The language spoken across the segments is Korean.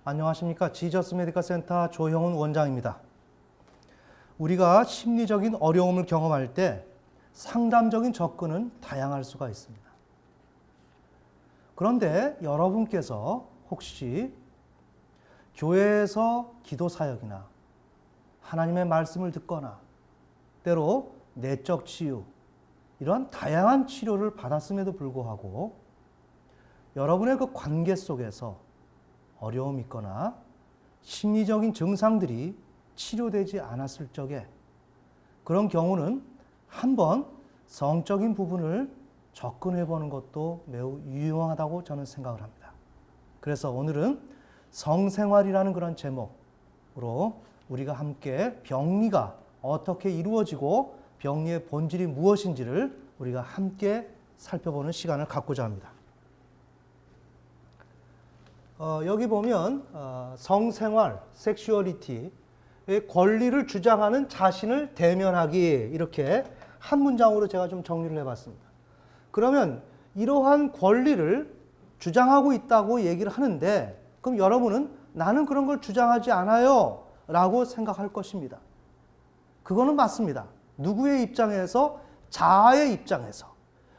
안녕하십니까. 지저스 메디컬 센터 조형훈 원장입니다. 우리가 심리적인 어려움을 경험할 때 상담적인 접근은 다양할 수가 있습니다. 그런데 여러분께서 혹시 교회에서 기도 사역이나 하나님의 말씀을 듣거나 때로 내적 치유, 이러한 다양한 치료를 받았음에도 불구하고 여러분의 그 관계 속에서 어려움이 있거나 심리적인 증상들이 치료되지 않았을 적에 그런 경우는 한번 성적인 부분을 접근해 보는 것도 매우 유용하다고 저는 생각을 합니다. 그래서 오늘은 성생활이라는 그런 제목으로 우리가 함께 병리가 어떻게 이루어지고 병리의 본질이 무엇인지를 우리가 함께 살펴보는 시간을 갖고자 합니다. 여기 보면 성생활, 섹슈얼리티의 권리를 주장하는 자신을 대면하기, 이렇게 한 문장으로 제가 좀 정리를 해봤습니다. 그러면 이러한 권리를 주장하고 있다고 얘기를 하는데 그럼 여러분은 나는 그런 걸 주장하지 않아요 라고 생각할 것입니다. 그거는 맞습니다. 누구의 입장에서? 자아의 입장에서.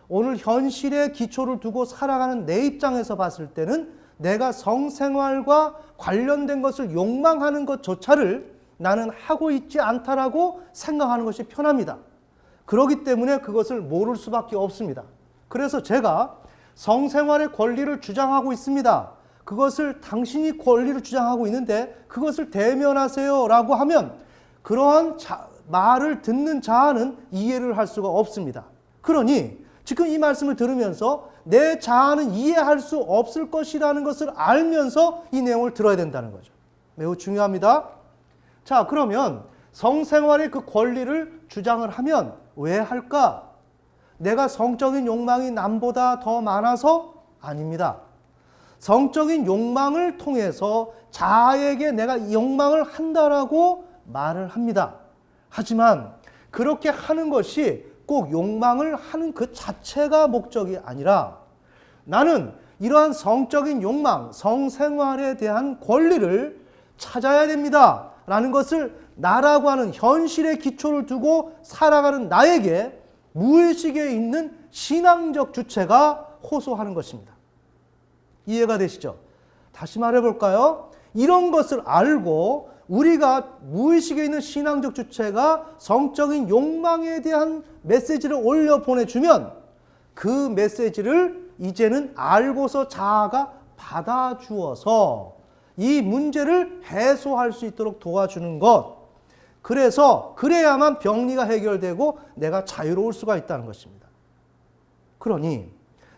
오늘 현실의 기초를 두고 살아가는 내 입장에서 봤을 때는 내가 성생활과 관련된 것을 욕망하는 것조차를 나는 하고 있지 않다라고 생각하는 것이 편합니다. 그렇기 때문에 그것을 모를 수밖에 없습니다. 그래서 제가 성생활의 권리를 주장하고 있습니다. 그것을 당신이 권리를 주장하고 있는데 그것을 대면하세요 라고 하면 그러한 말을 듣는 자아는 이해를 할 수가 없습니다. 그러니 지금 이 말씀을 들으면서 내 자아는 이해할 수 없을 것이라는 것을 알면서 이 내용을 들어야 된다는 거죠. 매우 중요합니다. 자, 그러면 성생활의 그 권리를 주장을 하면 왜 할까? 내가 성적인 욕망이 남보다 더 많아서? 아닙니다. 성적인 욕망을 통해서 자아에게 내가 욕망을 한다라고 말을 합니다. 하지만 그렇게 하는 것이 꼭 욕망을 하는 그 자체가 목적이 아니라 나는 이러한 성적인 욕망, 성생활에 대한 권리를 찾아야 됩니다 라는 것을 나라고 하는 현실의 기초를 두고 살아가는 나에게 무의식에 있는 신앙적 주체가 호소하는 것입니다. 이해가 되시죠? 다시 말해볼까요? 이런 것을 알고 우리가 무의식에 있는 신앙적 주체가 성적인 욕망에 대한 메시지를 올려 보내주면 그 메시지를 이제는 알고서 자아가 받아주어서 이 문제를 해소할 수 있도록 도와주는 것. 그래야만 병리가 해결되고 내가 자유로울 수가 있다는 것입니다. 그러니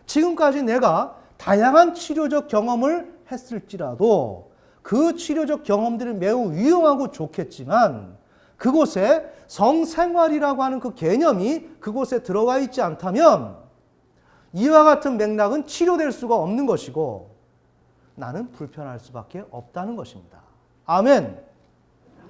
지금까지 내가 다양한 치료적 경험을 했을지라도 그 치료적 경험들이 매우 유용하고 좋겠지만 그곳에 성생활이라고 하는 그 개념이 그곳에 들어가 있지 않다면 이와 같은 맥락은 치료될 수가 없는 것이고 나는 불편할 수밖에 없다는 것입니다. 아멘.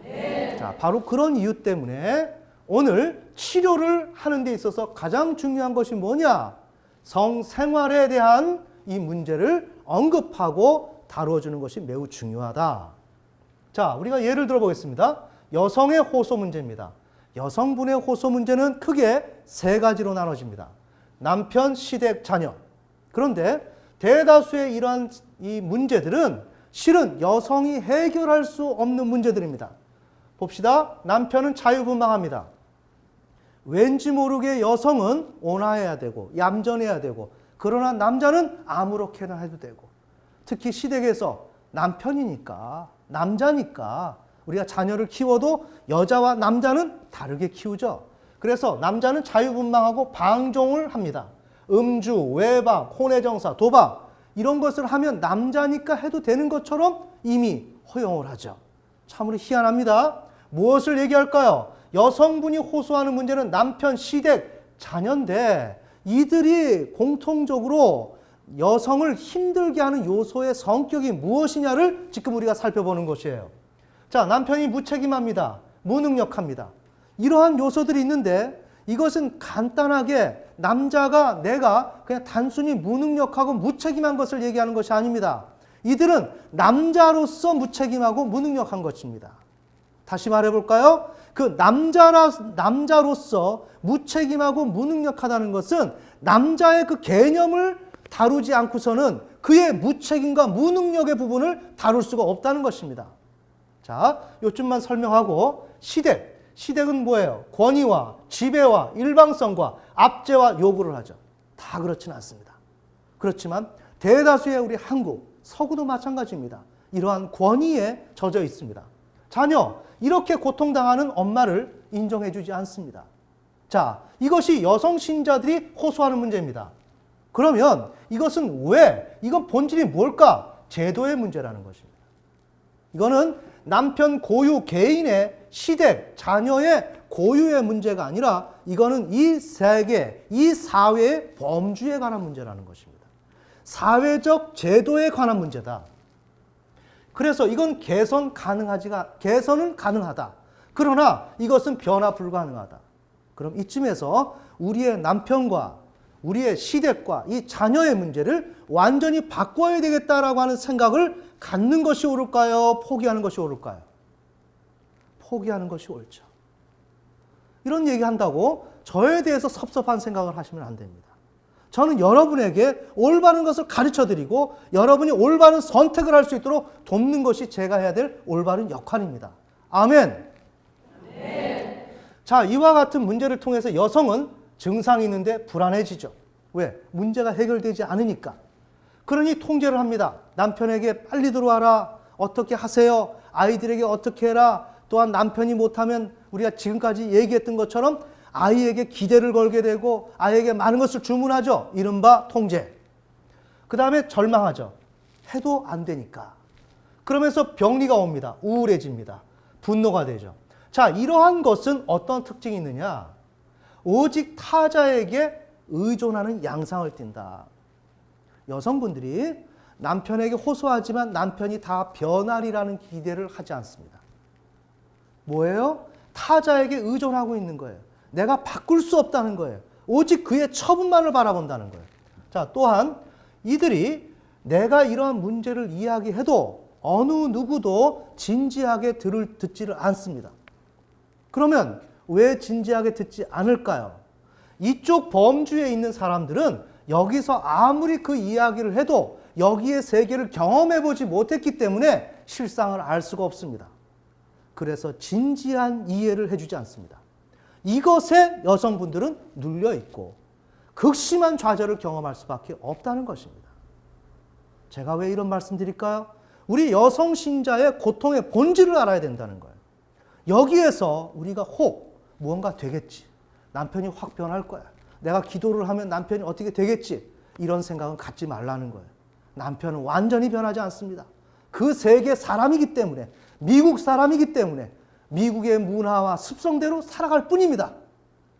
네. 자, 바로 그런 이유 때문에 오늘 치료를 하는 데 있어서 가장 중요한 것이 뭐냐? 성생활에 대한 이 문제를 언급하고 다루어주는 것이 매우 중요하다. 자, 우리가 예를 들어보겠습니다. 여성의 호소 문제입니다. 여성분의 호소 문제는 크게 세 가지로 나눠집니다. 남편, 시댁, 자녀. 그런데 대다수의 이러한 이 문제들은 실은 여성이 해결할 수 없는 문제들입니다. 봅시다. 남편은 자유분방합니다. 왠지 모르게 여성은 온화해야 되고 얌전해야 되고 그러나 남자는 아무렇게나 해도 되고 특히 시댁에서 남편이니까 남자니까 우리가 자녀를 키워도 여자와 남자는 다르게 키우죠. 그래서 남자는 자유분방하고 방종을 합니다. 음주, 외박, 혼외정사, 도박 이런 것을 하면 남자니까 해도 되는 것처럼 이미 허용을 하죠. 참으로 희한합니다. 무엇을 얘기할까요? 여성분이 호소하는 문제는 남편, 시댁, 자녀인데 이들이 공통적으로 여성을 힘들게 하는 요소의 성격이 무엇이냐를 지금 우리가 살펴보는 것이에요. 자, 남편이 무책임합니다. 무능력합니다. 이러한 요소들이 있는데 이것은 간단하게 남자가 내가 그냥 단순히 무능력하고 무책임한 것을 얘기하는 것이 아닙니다. 이들은 남자로서 무책임하고 무능력한 것입니다. 다시 말해볼까요? 그 남자로서 무책임하고 무능력하다는 것은 남자의 그 개념을 다루지 않고서는 그의 무책임과 무능력의 부분을 다룰 수가 없다는 것입니다. 자, 요쯤만 설명하고 시댁은 뭐예요? 권위와 지배와 일방성과 압제와 요구를 하죠. 다 그렇지는 않습니다. 그렇지만 대다수의 우리 한국, 서구도 마찬가지입니다. 이러한 권위에 젖어 있습니다. 자녀, 이렇게 고통당하는 엄마를 인정해주지 않습니다. 자, 이것이 여성 신자들이 호소하는 문제입니다. 그러면 이것은 왜? 이건 본질이 뭘까? 제도의 문제라는 것입니다. 이거는 남편 고유 개인의 시댁, 자녀의 고유의 문제가 아니라 이거는 이 세계, 이 사회의 범주에 관한 문제라는 것입니다. 사회적 제도에 관한 문제다. 그래서 이건 개선은 가능하다. 그러나 이것은 변화 불가능하다. 그럼 이쯤에서 우리의 남편과 우리의 시댁과 이 자녀의 문제를 완전히 바꿔야 되겠다라고 하는 생각을 갖는 것이 옳을까요? 포기하는 것이 옳을까요? 포기하는 것이 옳죠. 이런 얘기한다고 저에 대해서 섭섭한 생각을 하시면 안 됩니다. 저는 여러분에게 올바른 것을 가르쳐드리고 여러분이 올바른 선택을 할 수 있도록 돕는 것이 제가 해야 될 올바른 역할입니다. 아멘. 네. 자, 이와 같은 문제를 통해서 여성은 증상이 있는데 불안해지죠. 왜? 문제가 해결되지 않으니까. 그러니 통제를 합니다. 남편에게 빨리 들어와라. 어떻게 하세요? 아이들에게 어떻게 해라. 또한 남편이 못하면 우리가 지금까지 얘기했던 것처럼 아이에게 기대를 걸게 되고 아이에게 많은 것을 주문하죠. 이른바 통제. 그 다음에 절망하죠. 해도 안 되니까. 그러면서 병리가 옵니다. 우울해집니다. 분노가 되죠. 자, 이러한 것은 어떤 특징이 있느냐? 오직 타자에게 의존하는 양상을 띈다. 여성분들이 남편에게 호소하지만 남편이 다 변하리라는 기대를 하지 않습니다. 뭐예요? 타자에게 의존하고 있는 거예요. 내가 바꿀 수 없다는 거예요. 오직 그의 처분만을 바라본다는 거예요. 자, 또한 이들이 내가 이러한 문제를 이야기해도 어느 누구도 진지하게 듣지를 않습니다. 그러면 왜 진지하게 듣지 않을까요? 이쪽 범주에 있는 사람들은 여기서 아무리 그 이야기를 해도 여기의 세계를 경험해보지 못했기 때문에 실상을 알 수가 없습니다. 그래서 진지한 이해를 해주지 않습니다. 이것에 여성분들은 눌려있고 극심한 좌절을 경험할 수밖에 없다는 것입니다. 제가 왜 이런 말씀 드릴까요? 우리 여성 신자의 고통의 본질을 알아야 된다는 거예요. 여기에서 우리가 혹 무언가 되겠지. 남편이 확 변할 거야. 내가 기도를 하면 남편이 어떻게 되겠지. 이런 생각은 갖지 말라는 거예요. 남편은 완전히 변하지 않습니다. 그 세계 사람이기 때문에, 미국 사람이기 때문에 미국의 문화와 습성대로 살아갈 뿐입니다.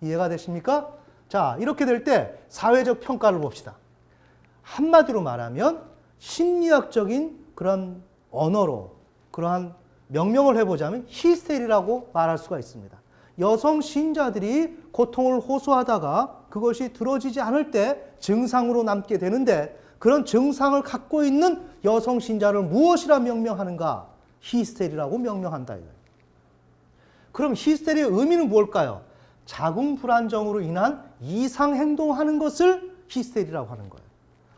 이해가 되십니까? 자, 이렇게 될 때 사회적 평가를 봅시다. 한마디로 말하면 심리학적인 그런 언어로 그러한 명명을 해보자면 히스테리라고 말할 수가 있습니다. 여성 신자들이 고통을 호소하다가 그것이 들어지지 않을 때 증상으로 남게 되는데 그런 증상을 갖고 있는 여성 신자를 무엇이라 명명하는가? 히스테리라고 명명한다. 그럼 히스테리의 의미는 뭘까요? 자궁불안정으로 인한 이상 행동하는 것을 히스테리라고 하는 거예요.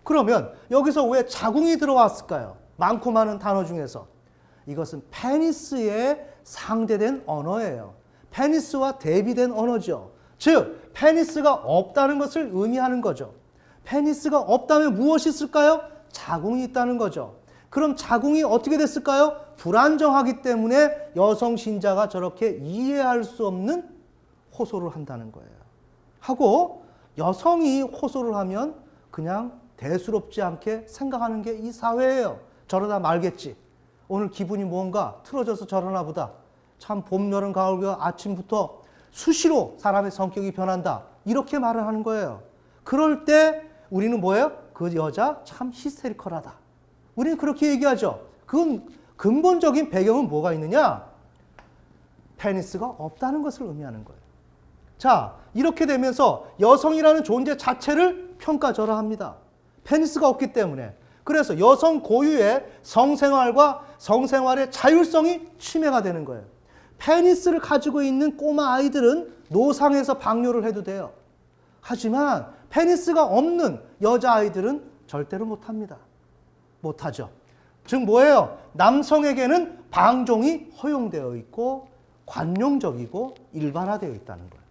그러면 여기서 왜 자궁이 들어왔을까요? 많고 많은 단어 중에서. 이것은 페니스에 상대된 언어예요. 페니스와 대비된 언어죠. 즉, 페니스가 없다는 것을 의미하는 거죠. 페니스가 없다면 무엇이 있을까요? 자궁이 있다는 거죠. 그럼 자궁이 어떻게 됐을까요? 불안정하기 때문에 여성 신자가 저렇게 이해할 수 없는 호소를 한다는 거예요. 하고 여성이 호소를 하면 그냥 대수롭지 않게 생각하는 게 이 사회예요. 저러다 말겠지. 오늘 기분이 뭔가 틀어져서 저러나 보다. 참 봄, 여름, 가을, 겨울 아침부터 수시로 사람의 성격이 변한다. 이렇게 말을 하는 거예요. 그럴 때 우리는 뭐예요? 그 여자 참 히스테리컬하다. 우리는 그렇게 얘기하죠. 그건 근본적인 배경은 뭐가 있느냐? 페니스가 없다는 것을 의미하는 거예요. 자, 이렇게 되면서 여성이라는 존재 자체를 평가절하합니다. 페니스가 없기 때문에. 그래서 여성 고유의 성생활과 성생활의 자율성이 침해가 되는 거예요. 페니스를 가지고 있는 꼬마 아이들은 노상에서 방뇨를 해도 돼요. 하지만 페니스가 없는 여자아이들은 절대로 못합니다. 못하죠. 즉 뭐예요? 남성에게는 방종이 허용되어 있고 관용적이고 일반화되어 있다는 거예요.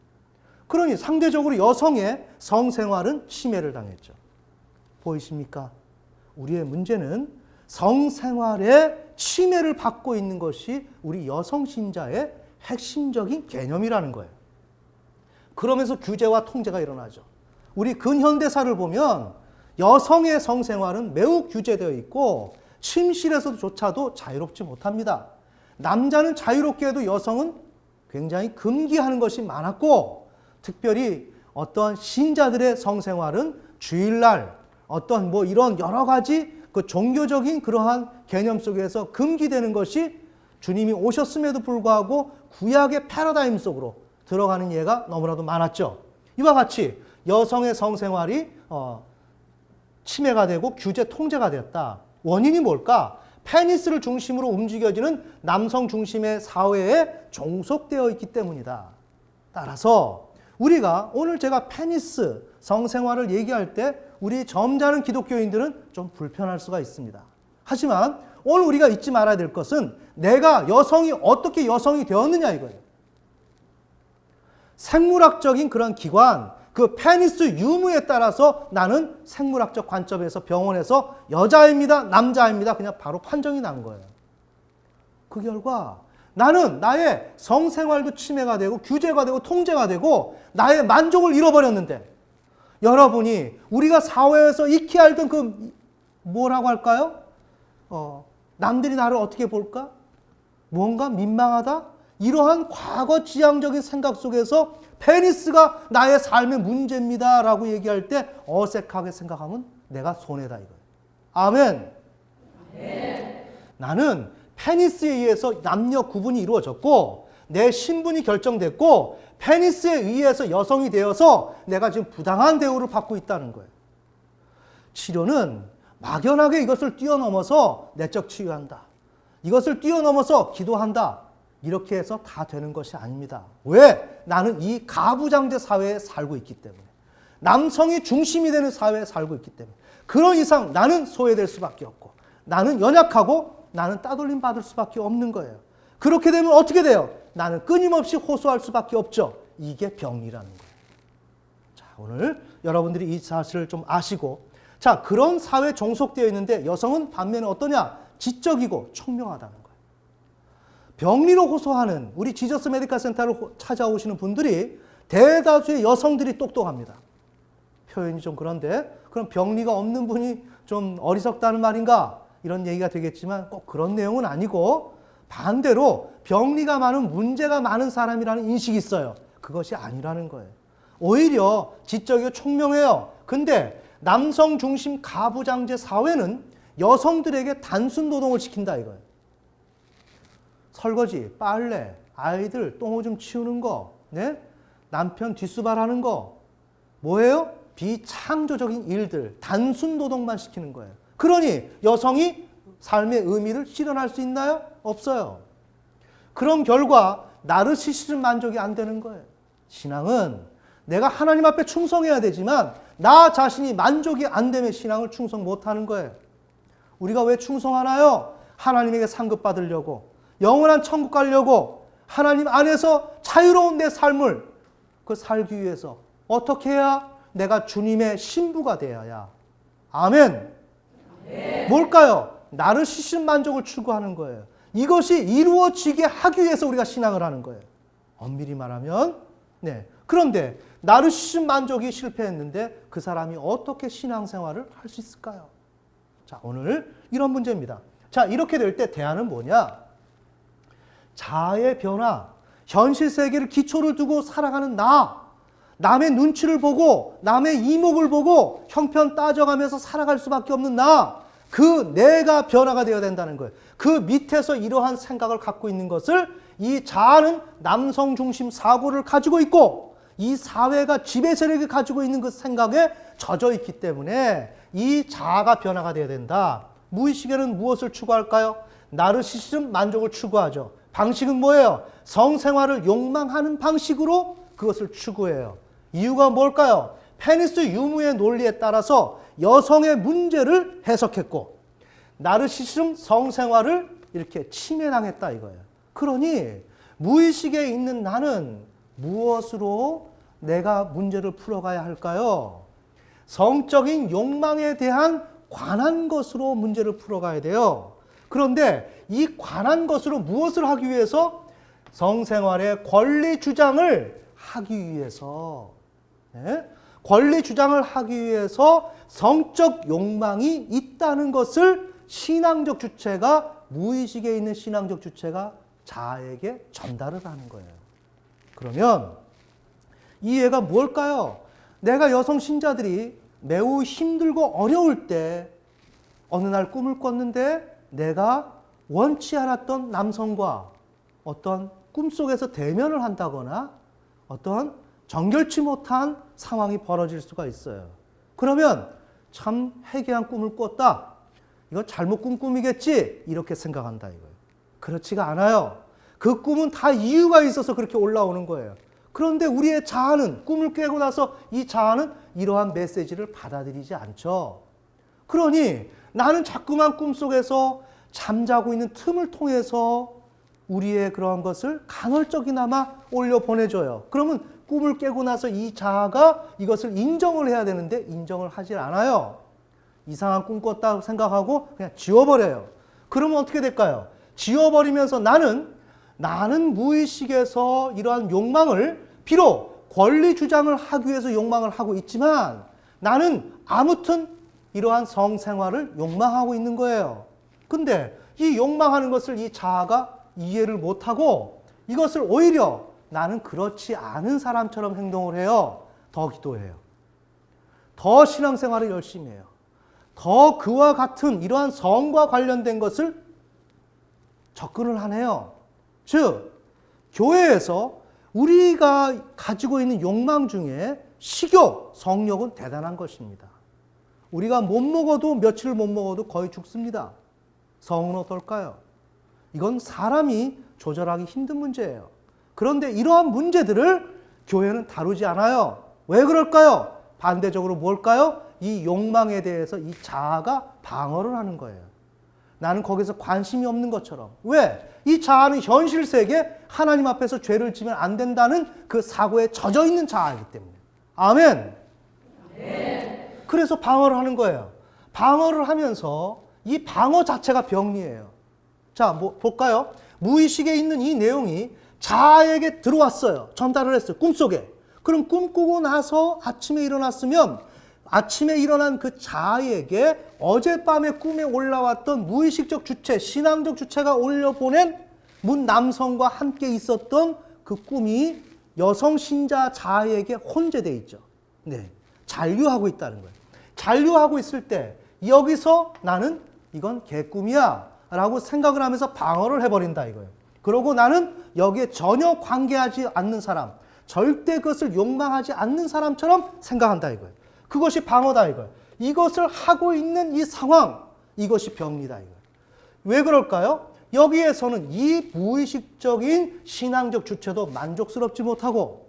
그러니 상대적으로 여성의 성생활은 침해를 당했죠. 보이십니까? 우리의 문제는 성생활에 침해를 받고 있는 것이 우리 여성 신자의 핵심적인 개념이라는 거예요. 그러면서 규제와 통제가 일어나죠. 우리 근현대사를 보면 여성의 성생활은 매우 규제되어 있고 침실에서조차도 자유롭지 못합니다. 남자는 자유롭게 해도 여성은 굉장히 금기하는 것이 많았고, 특별히 어떤 신자들의 성생활은 주일날 어떤 이런 여러 가지 그 종교적인 그러한 개념 속에서 금기되는 것이 주님이 오셨음에도 불구하고 구약의 패러다임 속으로 들어가는 예가 너무나도 많았죠. 이와 같이 여성의 성생활이 침해가 되고 규제 통제가 되었다. 원인이 뭘까? 페니스를 중심으로 움직여지는 남성 중심의 사회에 종속되어 있기 때문이다. 따라서 우리가 오늘 제가 페니스 성생활을 얘기할 때 우리 점잖은 기독교인들은 좀 불편할 수가 있습니다. 하지만 오늘 우리가 잊지 말아야 될 것은 내가 여성이 어떻게 여성이 되었느냐 이거예요. 생물학적인 그런 기관, 그 페니스 유무에 따라서 나는 생물학적 관점에서 병원에서 여자입니다, 남자입니다. 그냥 바로 판정이 난 거예요. 그 결과 나는 나의 성생활도 침해가 되고 규제가 되고 통제가 되고 나의 만족을 잃어버렸는데, 여러분이 우리가 사회에서 익히 알던 그 뭐라고 할까요? 남들이 나를 어떻게 볼까? 뭔가 민망하다? 이러한 과거 지향적인 생각 속에서 페니스가 나의 삶의 문제입니다 라고 얘기할 때 어색하게 생각하면 내가 손해다 이거예요. 아멘. 나는 페니스에 의해서 남녀 구분이 이루어졌고 내 신분이 결정됐고 페니스에 의해서 여성이 되어서 내가 지금 부당한 대우를 받고 있다는 거예요. 치료는 막연하게 이것을 뛰어넘어서 내적 치유한다, 이것을 뛰어넘어서 기도한다, 이렇게 해서 다 되는 것이 아닙니다. 왜? 나는 이 가부장제 사회에 살고 있기 때문에, 남성이 중심이 되는 사회에 살고 있기 때문에, 그런 이상 나는 소외될 수밖에 없고 나는 연약하고 나는 따돌림 받을 수밖에 없는 거예요. 그렇게 되면 어떻게 돼요? 나는 끊임없이 호소할 수밖에 없죠. 이게 병이라는 거예요. 자, 오늘 여러분들이 이 사실을 좀 아시고, 자, 그런 사회에 종속되어 있는데 여성은 반면에 어떠냐? 지적이고 총명하다는 거예요. 병리로 호소하는 우리 지저스 메디컬 센터를 찾아오시는 분들이 대다수의 여성들이 똑똑합니다. 표현이 좀 그런데, 그럼 병리가 없는 분이 좀 어리석다는 말인가? 이런 얘기가 되겠지만 꼭 그런 내용은 아니고, 반대로 병리가 많은, 문제가 많은 사람이라는 인식이 있어요. 그것이 아니라는 거예요. 오히려 지적이고 총명해요. 근데 남성 중심 가부장제 사회는 여성들에게 단순 노동을 시킨다 이거예요. 설거지, 빨래, 아이들 똥오줌 치우는 거, 네? 남편 뒷수발하는 거, 뭐예요? 비창조적인 일들, 단순 노동만 시키는 거예요. 그러니 여성이 삶의 의미를 실현할 수 있나요? 없어요. 그런 결과 나르시시즘 만족이 안 되는 거예요. 신앙은 내가 하나님 앞에 충성해야 되지만 나 자신이 만족이 안 되면 신앙을 충성 못하는 거예요. 우리가 왜 충성하나요? 하나님에게 상급받으려고, 영원한 천국 가려고, 하나님 안에서 자유로운 내 삶을 살기 위해서 어떻게 해야? 내가 주님의 신부가 되어야. 아멘. 네. 뭘까요? 나르시시즘 만족을 추구하는 거예요. 이것이 이루어지게 하기 위해서 우리가 신앙을 하는 거예요. 엄밀히 말하면. 네. 그런데 나르시시즘 만족이 실패했는데 그 사람이 어떻게 신앙생활을 할 수 있을까요? 자, 오늘 이런 문제입니다. 자, 이렇게 될 때 대안은 뭐냐? 자아의 변화, 현실 세계를 기초를 두고 살아가는 남의 눈치를 보고 남의 이목을 보고 형편 따져가면서 살아갈 수밖에 없는 그 내가 변화가 되어야 된다는 거예요. 그 밑에서 이러한 생각을 갖고 있는 것을, 이 자아는 남성 중심 사고를 가지고 있고 이 사회가 지배 세력이 가지고 있는 그 생각에 젖어 있기 때문에 이 자아가 변화가 돼야 된다. 무의식에는 무엇을 추구할까요? 나르시시즘, 만족을 추구하죠. 방식은 뭐예요? 성생활을 욕망하는 방식으로 그것을 추구해요. 이유가 뭘까요? 페니스 유무의 논리에 따라서 여성의 문제를 해석했고 나르시시즘 성생활을 이렇게 침해당했다 이거예요. 그러니 무의식에 있는 나는 무엇으로 내가 문제를 풀어가야 할까요? 성적인 욕망에 대한 관한 것으로 문제를 풀어가야 돼요. 그런데 이 관한 것으로 무엇을 하기 위해서? 성생활의 권리 주장을 하기 위해서, 권리 주장을 하기 위해서 성적 욕망이 있다는 것을 신앙적 주체가, 무의식에 있는 신앙적 주체가 자아에게 전달을 하는 거예요. 그러면 이해가 뭘까요? 내가 여성 신자들이 매우 힘들고 어려울 때 어느 날 꿈을 꿨는데 내가 원치 않았던 남성과 어떤 꿈속에서 대면을 한다거나 어떤 정결치 못한 상황이 벌어질 수가 있어요. 그러면 참 해괴한 꿈을 꿨다. 이건 잘못 꾼 꿈이겠지? 이렇게 생각한다 이거예요. 그렇지가 않아요. 그 꿈은 다 이유가 있어서 그렇게 올라오는 거예요. 그런데 우리의 자아는, 꿈을 깨고 나서 이 자아는 이러한 메시지를 받아들이지 않죠. 그러니 나는 자꾸만 꿈속에서 잠자고 있는 틈을 통해서 우리의 그런 것을 간헐적이나마 올려보내줘요. 그러면 꿈을 깨고 나서 이 자아가 이것을 인정을 해야 되는데 인정을 하질 않아요. 이상한 꿈 꿨다고 생각하고 그냥 지워버려요. 그러면 어떻게 될까요? 지워버리면서 나는 무의식에서 이러한 욕망을, 비록 권리 주장을 하기 위해서 욕망을 하고 있지만 나는 아무튼 이러한 성생활을 욕망하고 있는 거예요. 근데 이 욕망하는 것을 이 자아가 이해를 못하고 이것을 오히려 나는 그렇지 않은 사람처럼 행동을 해요. 더 기도해요. 더 신앙생활을 열심히 해요. 더 그와 같은 이러한 성과 관련된 것을 접근을 하네요. 즉, 교회에서 우리가 가지고 있는 욕망 중에 식욕, 성욕은 대단한 것입니다. 우리가 못 먹어도 며칠 못 먹어도 거의 죽습니다. 성은 어떨까요? 이건 사람이 조절하기 힘든 문제예요. 그런데 이러한 문제들을 교회는 다루지 않아요. 왜 그럴까요? 반대적으로 뭘까요? 이 욕망에 대해서 이 자아가 방어를 하는 거예요. 나는 거기서 관심이 없는 것처럼. 왜? 이 자아는 현실 세계, 하나님 앞에서 죄를 지면 안 된다는 그 사고에 젖어 있는 자아이기 때문에. 아멘. 네. 그래서 방어를 하는 거예요. 방어를 하면서 이 방어 자체가 병리예요. 자, 볼까요? 무의식에 있는 이 내용이 자아에게 들어왔어요. 전달을 했어요. 꿈속에. 그럼 꿈꾸고 나서 아침에 일어났으면 아침에 일어난 그 자아에게 어젯밤에 꿈에 올라왔던 무의식적 주체, 신앙적 주체가 올려보낸 문 남성과 함께 있었던 그 꿈이 여성 신자 자아에게 혼재되어 있죠. 네, 잔류하고 있다는 거예요. 잔류하고 있을 때 여기서 나는 이건 개꿈이야 라고 생각을 하면서 방어를 해버린다 이거예요. 그러고 나는 여기에 전혀 관계하지 않는 사람, 절대 그것을 욕망하지 않는 사람처럼 생각한다 이거예요. 그것이 방어다 이거예요. 이것을 하고 있는 이 상황, 이것이 병리다 이거예요. 왜 그럴까요? 여기에서는 이 무의식적인 신앙적 주체도 만족스럽지 못하고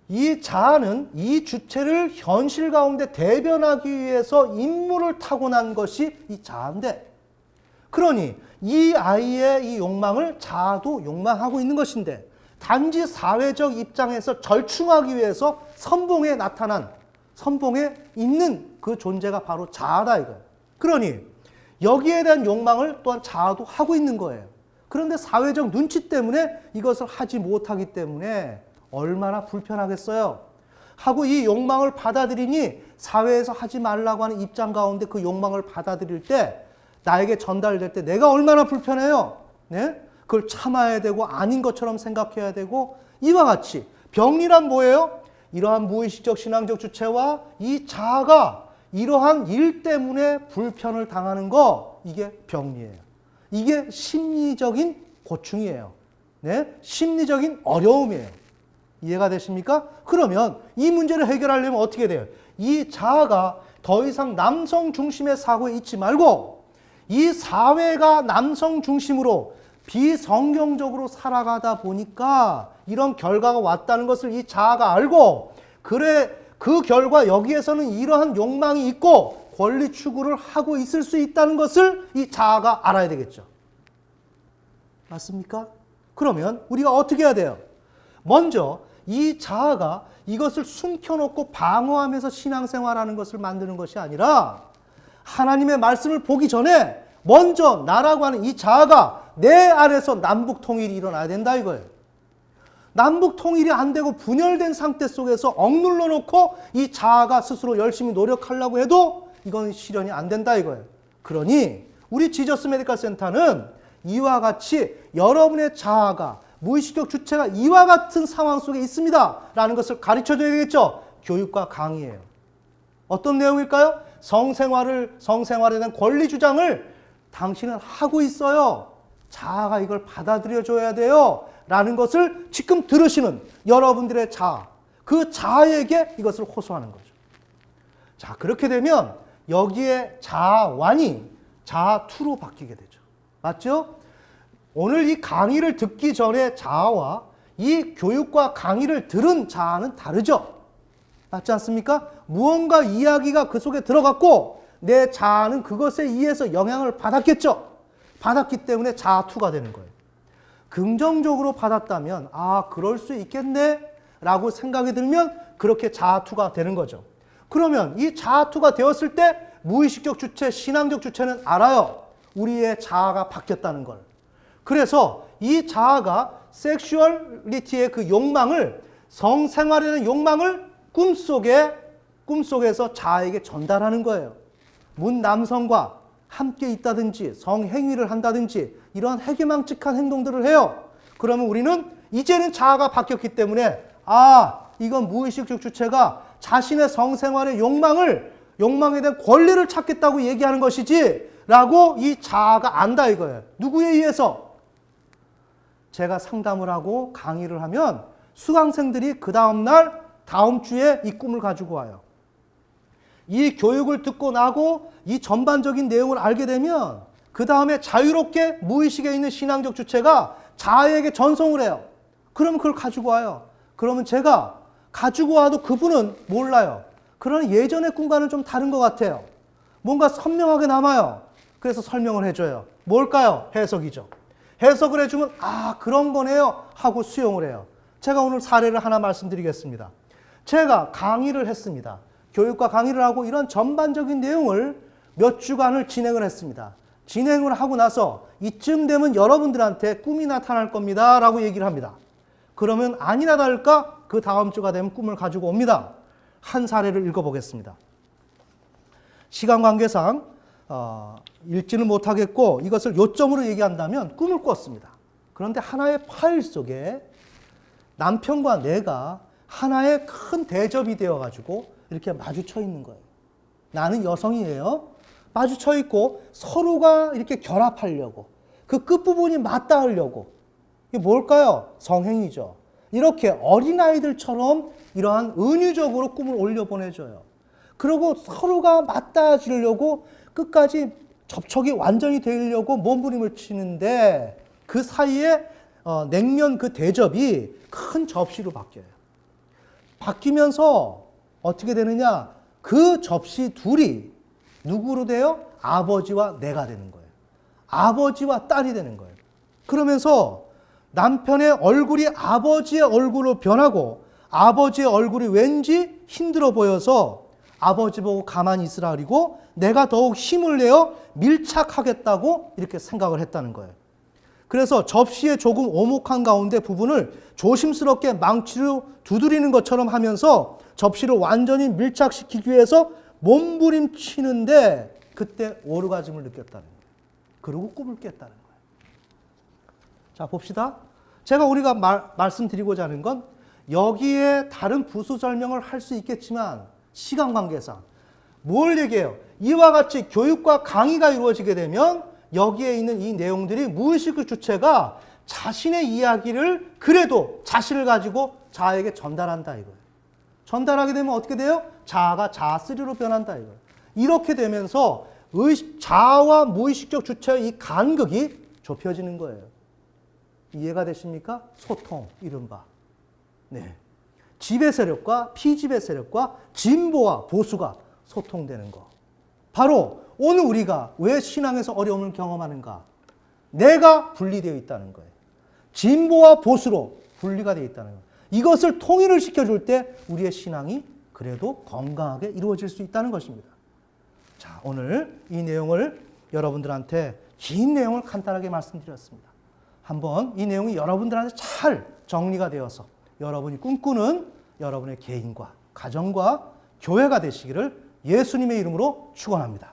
이 자아는 이 주체를 현실 가운데 대변하기 위해서 임무를 타고난 것이 이 자아인데, 그러니 이 아이의 이 욕망을 자아도 욕망하고 있는 것인데 단지 사회적 입장에서 절충하기 위해서 선봉에 나타난, 선봉에 있는 그 존재가 바로 자아다 이거예요. 그러니 여기에 대한 욕망을 또한 자아도 하고 있는 거예요. 그런데 사회적 눈치 때문에 이것을 하지 못하기 때문에 얼마나 불편하겠어요. 하고 이 욕망을 받아들이니 사회에서 하지 말라고 하는 입장 가운데 그 욕망을 받아들일 때 나에게 전달될 때 내가 얼마나 불편해요. 네? 그걸 참아야 되고 아닌 것처럼 생각해야 되고, 이와 같이 병리란 뭐예요? 이러한 무의식적 신앙적 주체와 이 자아가 이러한 일 때문에 불편을 당하는 거, 이게 병리예요. 이게 심리적인 고충이에요. 네? 심리적인 어려움이에요. 이해가 되십니까? 그러면 이 문제를 해결하려면 어떻게 돼요? 이 자아가 더 이상 남성 중심의 사고에 있지 말고 이 사회가 남성 중심으로 비성경적으로 살아가다 보니까 이런 결과가 왔다는 것을 이 자아가 알고, 그래 그 결과 여기에서는 이러한 욕망이 있고 권리 추구를 하고 있을 수 있다는 것을 이 자아가 알아야 되겠죠. 맞습니까? 그러면 우리가 어떻게 해야 돼요? 먼저 이 자아가 이것을 숨겨놓고 방어하면서 신앙생활하는 것을 만드는 것이 아니라 하나님의 말씀을 보기 전에 먼저 나라고 하는 이 자아가 내 안에서 남북 통일이 일어나야 된다 이거예요. 남북 통일이 안 되고 분열된 상태 속에서 억눌러 놓고 이 자아가 스스로 열심히 노력하려고 해도 이건 실현이 안 된다 이거예요. 그러니 우리 지저스 메디컬 센터는 이와 같이 여러분의 자아가, 무의식적 주체가 이와 같은 상황 속에 있습니다 라는 것을 가르쳐 줘야겠죠. 교육과 강의예요. 어떤 내용일까요? 성생활에 대한 권리 주장을 당신은 하고 있어요. 자아가 이걸 받아들여 줘야 돼요 라는 것을 지금 들으시는 여러분들의 자아, 그 자아에게 이것을 호소하는 거죠. 자, 그렇게 되면 여기에 자아1이 자아2로 바뀌게 되죠. 맞죠? 오늘 이 강의를 듣기 전에 자아와 이 교육과 강의를 들은 자아는 다르죠. 맞지 않습니까? 무언가 이야기가 그 속에 들어갔고 내 자아는 그것에 의해서 영향을 받았겠죠. 받았기 때문에 자아2가 되는 거예요. 긍정적으로 받았다면 아, 그럴 수 있겠네 라고 생각이 들면 그렇게 자아2가 되는 거죠. 그러면 이 자아2가 되었을 때 무의식적 주체, 신앙적 주체는 알아요. 우리의 자아가 바뀌었다는 걸. 그래서 이 자아가 섹슈얼리티의 그 욕망을, 성생활에 대한 욕망을 꿈속에서 자아에게 전달하는 거예요. 문 남성과 함께 있다든지 성행위를 한다든지 이러한 해괴망측한 행동들을 해요. 그러면 우리는 이제는 자아가 바뀌었기 때문에 아, 이건 무의식적 주체가 자신의 성생활의 욕망에 대한 권리를 찾겠다고 얘기하는 것이지 라고 이 자아가 안다 이거예요. 누구에 의해서? 제가 상담을 하고 강의를 하면 수강생들이 그 다음날 다음 주에 이 꿈을 가지고 와요. 이 교육을 듣고 나고 이 전반적인 내용을 알게 되면 그 다음에 자유롭게 무의식에 있는 신앙적 주체가 자아에게 전송을 해요. 그러면 그걸 가지고 와요. 그러면 제가 가지고 와도 그분은 몰라요. 그러나 예전의 꿈과는 좀 다른 것 같아요. 뭔가 선명하게 남아요. 그래서 설명을 해줘요. 뭘까요? 해석이죠. 해석을 해주면 아, 그런 거네요 하고 수용을 해요. 제가 오늘 사례를 하나 말씀드리겠습니다. 제가 강의를 했습니다. 교육과 강의를 하고 이런 전반적인 내용을 몇 주간을 진행을 했습니다. 진행을 하고 나서 이쯤 되면 여러분들한테 꿈이 나타날 겁니다 라고 얘기를 합니다. 그러면 아니나 다를까 그 다음 주가 되면 꿈을 가지고 옵니다. 한 사례를 읽어보겠습니다. 시간 관계상 읽지는 못하겠고 이것을 요점으로 얘기한다면 꿈을 꿨습니다. 그런데 하나의 파일 속에 남편과 내가 하나의 큰 대접이 되어가지고 이렇게 마주쳐 있는 거예요. 나는 여성이에요. 마주쳐 있고 서로가 이렇게 결합하려고 그 끝부분이 맞닿으려고. 이게 뭘까요? 성행위죠. 이렇게 어린아이들처럼 이러한 은유적으로 꿈을 올려보내줘요. 그리고 서로가 맞닿아지려고 끝까지 접촉이 완전히 되려고 몸부림을 치는데 그 사이에 냉면 그 대접이 큰 접시로 바뀌어요. 바뀌면서 어떻게 되느냐? 그 접시 둘이 누구로 돼요? 아버지와 내가 되는 거예요. 아버지와 딸이 되는 거예요. 그러면서 남편의 얼굴이 아버지의 얼굴로 변하고 아버지의 얼굴이 왠지 힘들어 보여서 아버지 보고 가만히 있으라 그리고 내가 더욱 힘을 내어 밀착하겠다고 이렇게 생각을 했다는 거예요. 그래서 접시에 조금 오목한 가운데 부분을 조심스럽게 망치로 두드리는 것처럼 하면서 접시를 완전히 밀착시키기 위해서 몸부림치는데 그때 오르가즘을 느꼈다는 거예요. 그리고 꿈을 깼다는 거예요. 자, 봅시다. 제가 우리가 말씀드리고자 하는 건 여기에 다른 부수 설명을 할 수 있겠지만 시간 관계상 뭘 얘기해요? 이와 같이 교육과 강의가 이루어지게 되면 여기에 있는 이 내용들이 무의식의 주체가 자신의 이야기를 그래도 자신을 가지고 자아에게 전달한다 이거예요. 전달하게 되면 어떻게 돼요? 자아가 자아3로 변한다 이거예요. 이렇게 되면서 자아와 무의식적 주체의 이 간극이 좁혀지는 거예요. 이해가 되십니까? 소통, 이른바. 네. 지배 세력과 피지배 세력과 진보와 보수가 소통되는 거. 바로 오늘 우리가 왜 신앙에서 어려움을 경험하는가? 내가 분리되어 있다는 거예요. 진보와 보수로 분리가 되어 있다는 거예요. 이것을 통일을 시켜줄 때 우리의 신앙이 그래도 건강하게 이루어질 수 있다는 것입니다. 자, 오늘 이 내용을 여러분들한테 긴 내용을 간단하게 말씀드렸습니다. 한번 이 내용이 여러분들한테 잘 정리가 되어서 여러분이 꿈꾸는 여러분의 개인과 가정과 교회가 되시기를 예수님의 이름으로 축원합니다.